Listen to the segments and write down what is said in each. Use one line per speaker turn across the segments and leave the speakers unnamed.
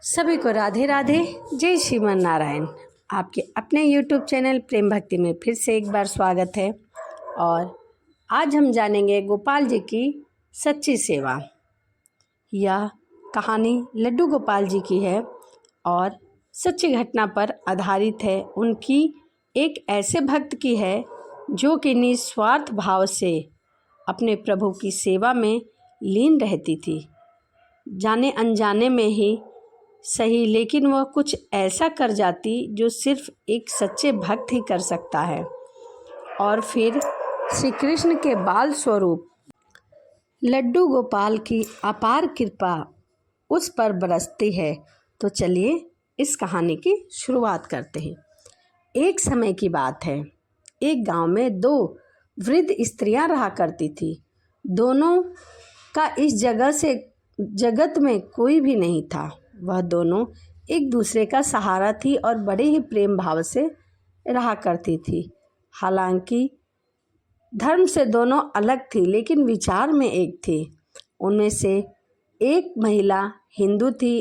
सभी को राधे राधे, जय श्रीमान नारायण। आपके अपने YouTube चैनल प्रेम भक्ति में फिर से एक बार स्वागत है। और आज हम जानेंगे गोपाल जी की सच्ची सेवा। यह कहानी लड्डू गोपाल जी की है और सच्ची घटना पर आधारित है। उनकी एक ऐसे भक्त की है जो कि निस्वार्थ भाव से अपने प्रभु की सेवा में लीन रहती थी। जाने अनजाने में ही सही, लेकिन वह कुछ ऐसा कर जाती जो सिर्फ एक सच्चे भक्त ही कर सकता है। और फिर श्री कृष्ण के बाल स्वरूप लड्डू गोपाल की अपार कृपा उस पर बरसती है। तो चलिए इस कहानी की शुरुआत करते हैं। एक समय की बात है, एक गांव में दो वृद्ध स्त्रियां रहा करती थी। दोनों का इस जगत में कोई भी नहीं था। वह दोनों एक दूसरे का सहारा थी और बड़े ही प्रेम भाव से रहा करती थी। हालांकि धर्म से दोनों अलग थी, लेकिन विचार में एक थी। उनमें से एक महिला हिंदू थी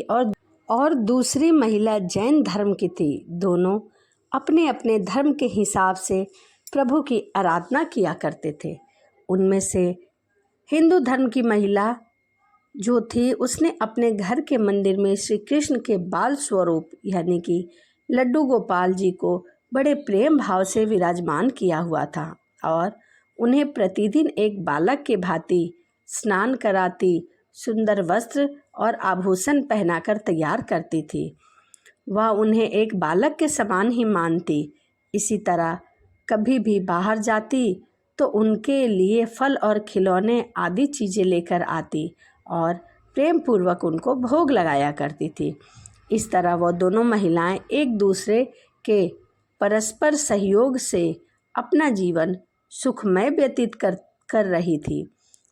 और दूसरी महिला जैन धर्म की थी। दोनों अपने अपने धर्म के हिसाब से प्रभु की आराधना किया करते थे। उनमें से हिंदू धर्म की महिला जो थी, उसने अपने घर के मंदिर में श्री कृष्ण के बाल स्वरूप यानी कि लड्डू गोपाल जी को बड़े प्रेम भाव से विराजमान किया हुआ था और उन्हें प्रतिदिन एक बालक के भांति स्नान कराती, सुंदर वस्त्र और आभूषण पहनाकर तैयार करती थी। वह उन्हें एक बालक के समान ही मानती। इसी तरह कभी भी बाहर जाती तो उनके लिए फल और खिलौने आदि चीज़ें लेकर आती और प्रेम पूर्वक उनको भोग लगाया करती थी। इस तरह वह दोनों महिलाएं एक दूसरे के परस्पर सहयोग से अपना जीवन सुखमय व्यतीत कर रही थी।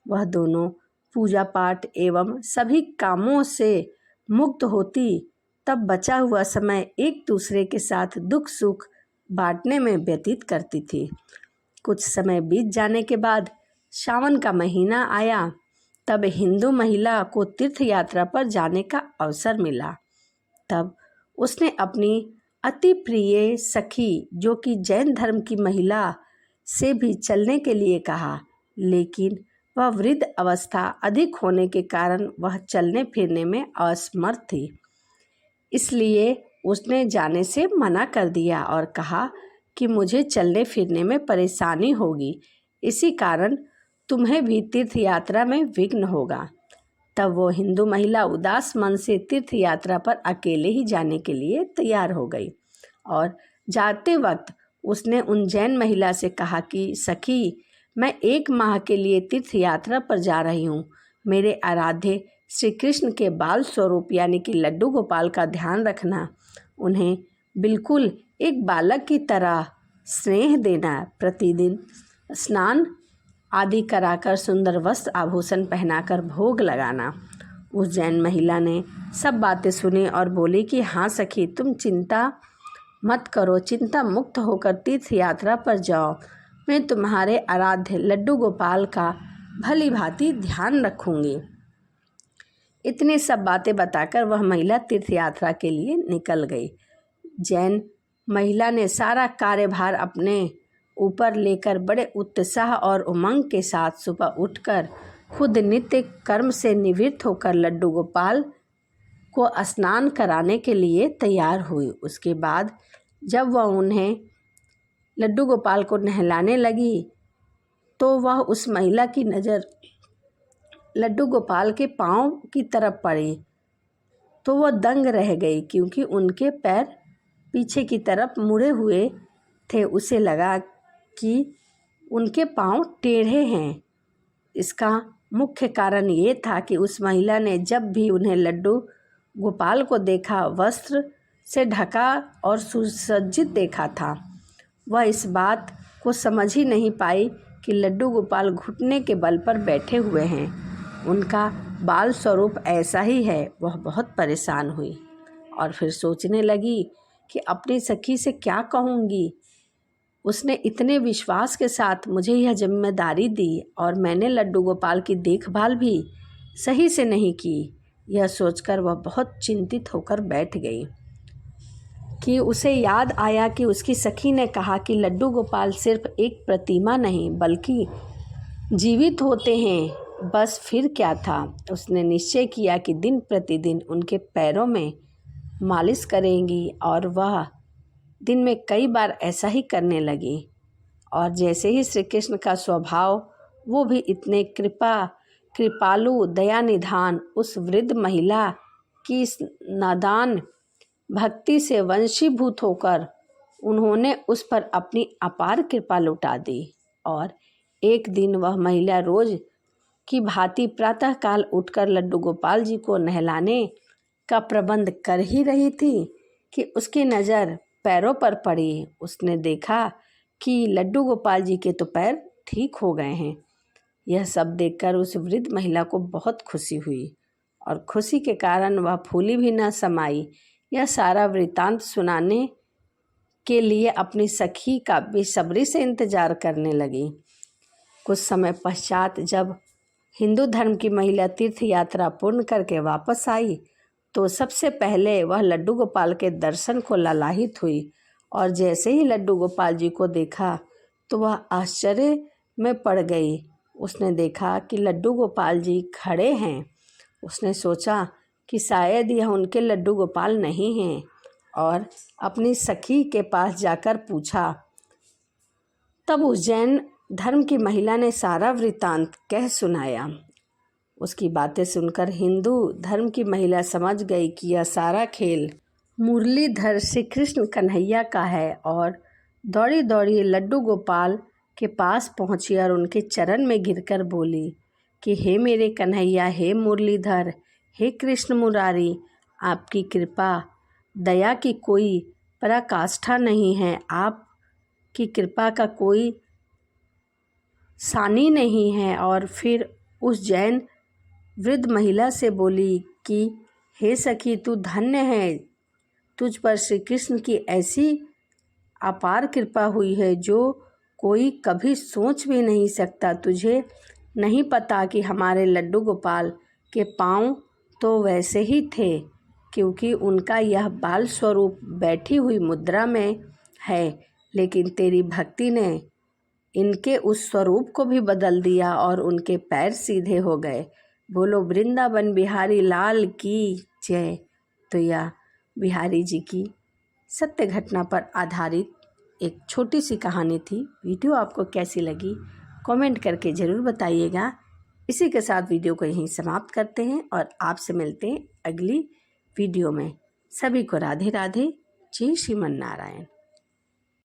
वह दोनों पूजा पाठ एवं सभी कामों से मुक्त होती, तब बचा हुआ समय एक दूसरे के साथ दुख सुख बांटने में व्यतीत करती थी। कुछ समय बीत जाने के बाद सावन का महीना आया। तब हिंदू महिला को तीर्थ यात्रा पर जाने का अवसर मिला। तब उसने अपनी अति प्रिय सखी जो कि जैन धर्म की महिला से भी चलने के लिए कहा, लेकिन वह वृद्ध अवस्था अधिक होने के कारण वह चलने फिरने में असमर्थ थी। इसलिए उसने जाने से मना कर दिया और कहा कि मुझे चलने फिरने में परेशानी होगी, इसी कारण तुम्हें भी तीर्थ यात्रा में विघ्न होगा। तब वो हिंदू महिला उदास मन से तीर्थ यात्रा पर अकेले ही जाने के लिए तैयार हो गई और जाते वक्त उसने उन जैन महिला से कहा कि सखी, मैं 1 माह के लिए तीर्थ यात्रा पर जा रही हूँ। मेरे आराध्य श्री कृष्ण के बाल स्वरूप यानी कि लड्डू गोपाल का ध्यान रखना। उन्हें बिल्कुल एक बालक की तरह स्नेह देना, प्रतिदिन स्नान आदि कराकर सुंदर वस्त्र आभूषण पहनाकर भोग लगाना। उस जैन महिला ने सब बातें सुनी और बोली कि हाँ सखी, तुम चिंता मत करो, चिंता मुक्त होकर तीर्थ यात्रा पर जाओ। मैं तुम्हारे आराध्य लड्डू गोपाल का भली भांति ध्यान रखूंगी। इतनी सब बातें बताकर वह महिला तीर्थ यात्रा के लिए निकल गई। जैन महिला ने सारा कार्यभार अपने ऊपर लेकर बड़े उत्साह और उमंग के साथ सुबह उठकर खुद नित्य कर्म से निवृत्त होकर लड्डू गोपाल को स्नान कराने के लिए तैयार हुई। उसके बाद जब वह उन्हें लड्डू गोपाल को नहलाने लगी तो वह उस महिला की नज़र लड्डू गोपाल के पाँव की तरफ पड़ी तो वह दंग रह गई, क्योंकि उनके पैर पीछे की तरफ मुड़े हुए थे। उसे लगा कि उनके पाँव टेढ़े हैं। इसका मुख्य कारण ये था कि उस महिला ने जब भी उन्हें लड्डू गोपाल को देखा, वस्त्र से ढका और सुसज्जित देखा था। वह इस बात को समझ ही नहीं पाई कि लड्डू गोपाल घुटने के बल पर बैठे हुए हैं, उनका बाल स्वरूप ऐसा ही है। वह बहुत परेशान हुई और फिर सोचने लगी कि अपनी सखी से क्या कहूँगी। उसने इतने विश्वास के साथ मुझे यह जिम्मेदारी दी और मैंने लड्डू गोपाल की देखभाल भी सही से नहीं की। यह सोचकर वह बहुत चिंतित होकर बैठ गई कि उसे याद आया कि उसकी सखी ने कहा कि लड्डू गोपाल सिर्फ एक प्रतिमा नहीं बल्कि जीवित होते हैं। बस फिर क्या था। उसने निश्चय किया कि दिन प्रतिदिन उनके पैरों में मालिश करेंगी और वह दिन में कई बार ऐसा ही करने लगी। और जैसे ही श्री कृष्ण का स्वभाव, वो भी इतने कृपालु दया निधान, उस वृद्ध महिला की इस नादान भक्ति से वंशीभूत होकर उन्होंने उस पर अपनी अपार कृपा लुटा दी। और एक दिन वह महिला रोज की भांति प्रातःकाल उठकर लड्डू गोपाल जी को नहलाने का प्रबंध कर ही रही थी कि उसकी नज़र पैरों पर पड़ी। उसने देखा कि लड्डू गोपाल जी के तो पैर ठीक हो गए हैं। यह सब देखकर उस वृद्ध महिला को बहुत खुशी हुई और खुशी के कारण वह फूली भी न समाई। यह सारा वृत्तांत सुनाने के लिए अपनी सखी का बेसब्री से इंतजार करने लगी। कुछ समय पश्चात जब हिंदू धर्म की महिला तीर्थ यात्रा पूर्ण करके वापस आई तो सबसे पहले वह लड्डू गोपाल के दर्शन को लालायित हुई। और जैसे ही लड्डू गोपाल जी को देखा तो वह आश्चर्य में पड़ गई। उसने देखा कि लड्डू गोपाल जी खड़े हैं। उसने सोचा कि शायद यह उनके लड्डू गोपाल नहीं हैं और अपनी सखी के पास जाकर पूछा। तब उस जैन धर्म की महिला ने सारा वृत्तांत कह सुनाया। उसकी बातें सुनकर हिंदू धर्म की महिला समझ गई कि यह सारा खेल मुरलीधर श्री कृष्ण कन्हैया का है और दौड़ी दौड़ी लड्डू गोपाल के पास पहुंची और उनके चरण में गिरकर बोली कि हे मेरे कन्हैया, हे मुरलीधर, हे कृष्ण मुरारी, आपकी कृपा दया की कोई पराकाष्ठा नहीं है। आपकी कृपा का कोई सानी नहीं है। और फिर उस जैन वृद्ध महिला से बोली कि हे सखी, तू धन्य है, तुझ पर श्री कृष्ण की ऐसी अपार कृपा हुई है जो कोई कभी सोच भी नहीं सकता। तुझे नहीं पता कि हमारे लड्डू गोपाल के पाँव तो वैसे ही थे क्योंकि उनका यह बाल स्वरूप बैठी हुई मुद्रा में है, लेकिन तेरी भक्ति ने इनके उस स्वरूप को भी बदल दिया और उनके पैर सीधे हो गए। बोलो वृंदावन बिहारी लाल की जय। तो यह बिहारी जी की सत्य घटना पर आधारित एक छोटी सी कहानी थी। वीडियो आपको कैसी लगी कमेंट करके ज़रूर बताइएगा। इसी के साथ वीडियो को यहीं समाप्त करते हैं और आपसे मिलते हैं अगली वीडियो में। सभी को राधे राधे। जय श्रीमन नारायण।